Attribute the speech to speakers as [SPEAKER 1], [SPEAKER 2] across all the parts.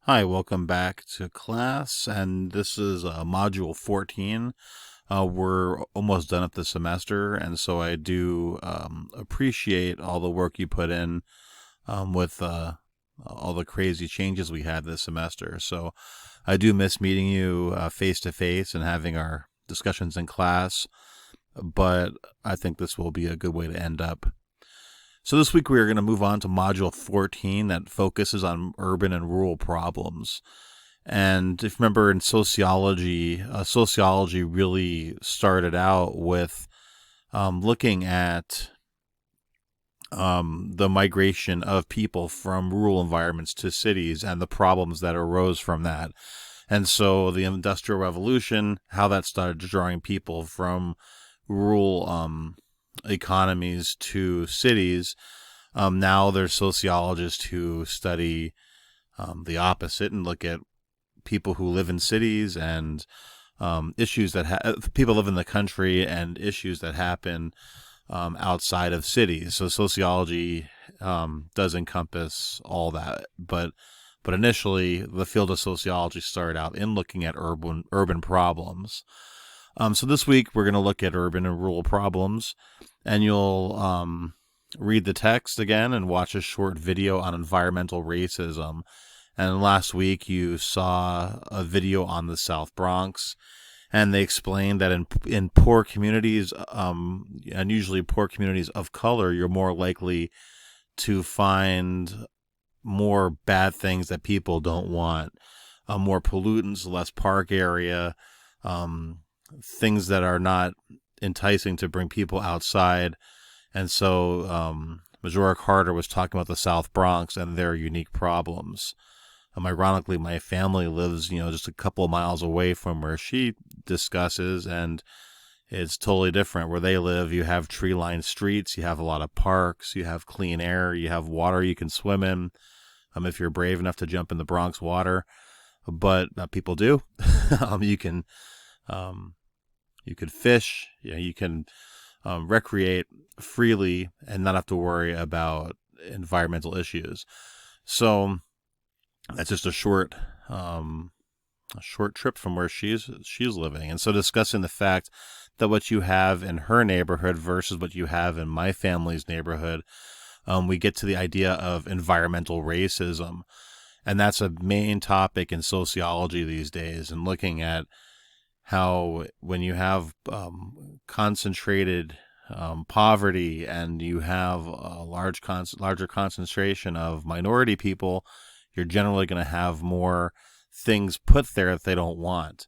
[SPEAKER 1] Hi, welcome back to class, and this is Module 14. We're almost done at the semester, and so I do appreciate all the work you put in with all the crazy changes we had this semester. So I do miss meeting you face to face and having our discussions in class, but I think this will be a good way to end up. So this week we are going to move on to Module 14 that focuses on urban and rural problems. And if you remember in sociology, sociology really started out with looking at the migration of people from rural environments to cities and the problems that arose from that. And so the Industrial Revolution, how that started drawing people from rural economies to cities. Now there's sociologists who study the opposite and look at people who live in cities and issues that people live in the country and issues that happen outside of cities. So sociology does encompass all that, but initially the field of sociology started out in looking at urban problems. So this week we're going to look at urban and rural problems, and you'll read the text again and watch a short video on environmental racism. And last week you saw a video on the South Bronx, and they explained that in poor communities, and usually poor communities of color, you're more likely to find more bad things that people don't want, more pollutants, less park area, things that are not enticing to bring people outside. And so Majora Carter was talking about the South Bronx and their unique problems. Ironically, my family lives, just a couple of miles away from where she discusses, and it's totally different. Where they live, you have tree-lined streets, you have a lot of parks, you have clean air, you have water you can swim in, if you're brave enough to jump in the Bronx water. But people do. You can fish, you can recreate freely and not have to worry about environmental issues. So that's just a short trip from where she's living. And so discussing the fact that what you have in her neighborhood versus what you have in my family's neighborhood, we get to the idea of environmental racism. And that's a main topic in sociology these days, and looking at how when you have concentrated poverty and you have a larger concentration of minority people, you're generally going to have more things put there that they don't want,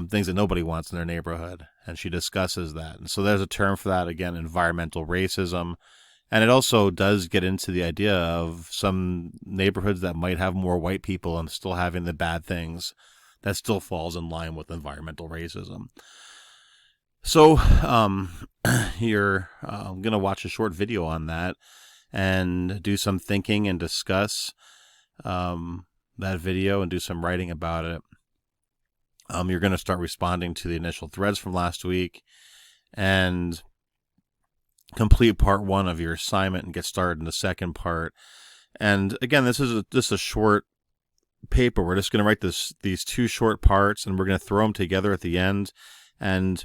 [SPEAKER 1] things that nobody wants in their neighborhood. And she discusses that. And so there's a term for that, again, environmental racism. And it also does get into the idea of some neighborhoods that might have more white people and still having the bad things. That still falls in line with environmental racism. So you're going to watch a short video on that and do some thinking and discuss that video and do some writing about it. You're going to start responding to the initial threads from last week and complete part 1 of your assignment and get started in the second part. And again, this is just a short paper. We're just going to write these 2 short parts, and we're going to throw them together at the end, and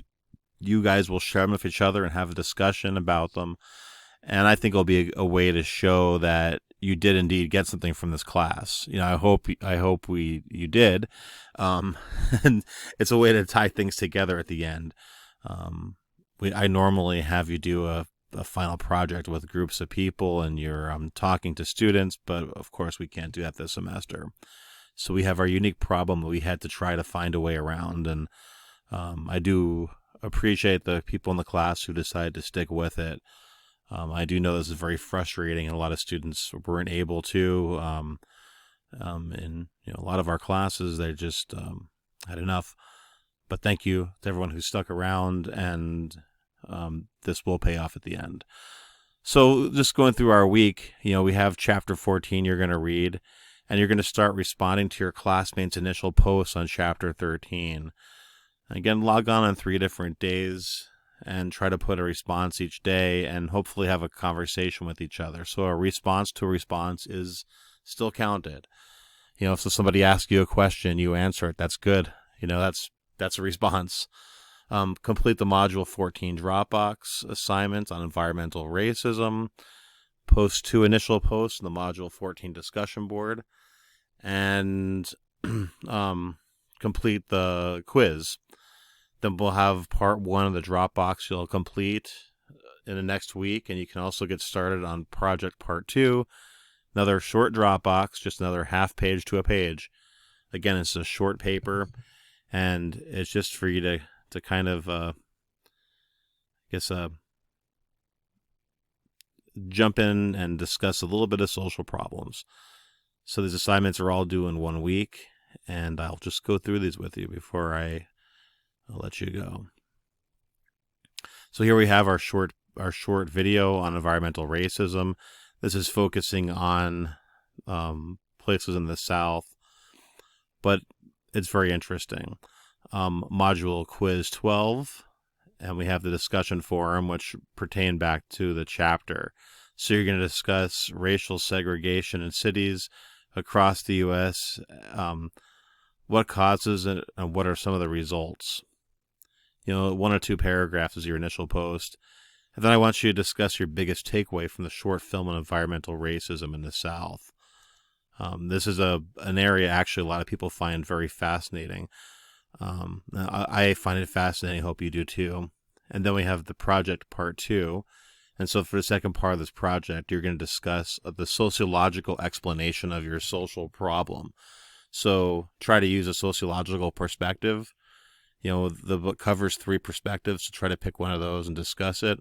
[SPEAKER 1] you guys will share them with each other and have a discussion about them. And I think it'll be a way to show that you did indeed get something from this class. I hope you did. And it's a way to tie things together at the end. I normally have you do a final project with groups of people, and you're talking to students, but of course we can't do that this semester. So we have our unique problem that we had to try to find a way around, and I do appreciate the people in the class who decided to stick with it. I do know this is very frustrating, and a lot of students weren't able to. In a lot of our classes, they just had enough. But thank you to everyone who stuck around, and this will pay off at the end. So just going through our week, we have chapter 14 you're going to read, and you're going to start responding to your classmates' initial posts on chapter 13. Again, log on 3 different days and try to put a response each day and hopefully have a conversation with each other. So a response to a response is still counted. So somebody asks you a question, you answer it. That's good. That's a response. Complete the Module 14 Dropbox assignment on environmental racism. Post 2 initial posts in the Module 14 discussion board. And complete the quiz. Then we'll have part 1 of the Dropbox you'll complete in the next week, and you can also get started on project part 2, another short Dropbox, just another half page to a page. Again, it's a short paper, and it's just for you to kind of, jump in and discuss a little bit of social problems. So these assignments are all due in 1 week, and I'll just go through these with you before I'll let you go. So here we have our short video on environmental racism. This is focusing on places in the South, but it's very interesting. Module quiz 12, and we have the discussion forum, which pertain back to the chapter. So you're going to discuss racial segregation in cities across the U.S., what causes it, and what are some of the results. 1 or 2 paragraphs is your initial post. And then I want you to discuss your biggest takeaway from the short film on environmental racism in the South. This is an area actually a lot of people find very fascinating. I find it fascinating. I hope you do too. And then we have the project part 2. And so for the second part of this project, you're going to discuss the sociological explanation of your social problem. So try to use a sociological perspective. The book covers 3 perspectives, so try to pick one of those and discuss it.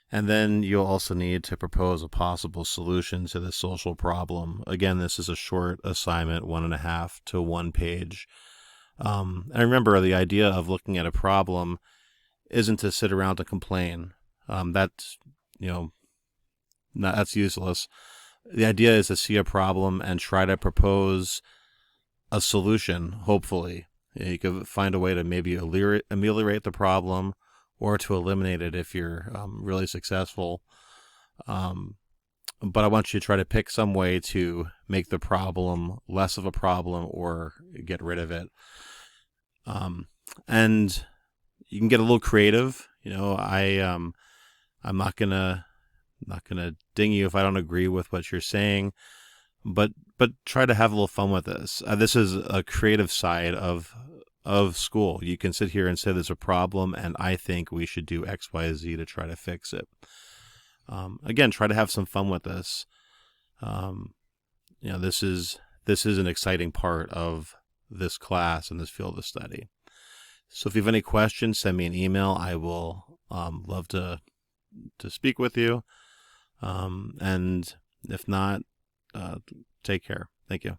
[SPEAKER 1] And then you'll also need to propose a possible solution to the social problem. Again, this is a short assignment, 1.5 to 1 page. And remember, the idea of looking at a problem isn't to sit around to complain. That's useless. The idea is to see a problem and try to propose a solution, hopefully. You could find a way to maybe ameliorate the problem or to eliminate it if you're really successful. But I want you to try to pick some way to make the problem less of a problem or get rid of it. And you can get a little creative. I'm not gonna ding you if I don't agree with what you're saying, but try to have a little fun with this. This is a creative side of school. You can sit here and say there's a problem, and I think we should do X, Y, Z to try to fix it. Again, try to have some fun with this. This is an exciting part of this class and this field of study. So if you have any questions, send me an email. I will love to speak with you. And if not, take care. Thank you.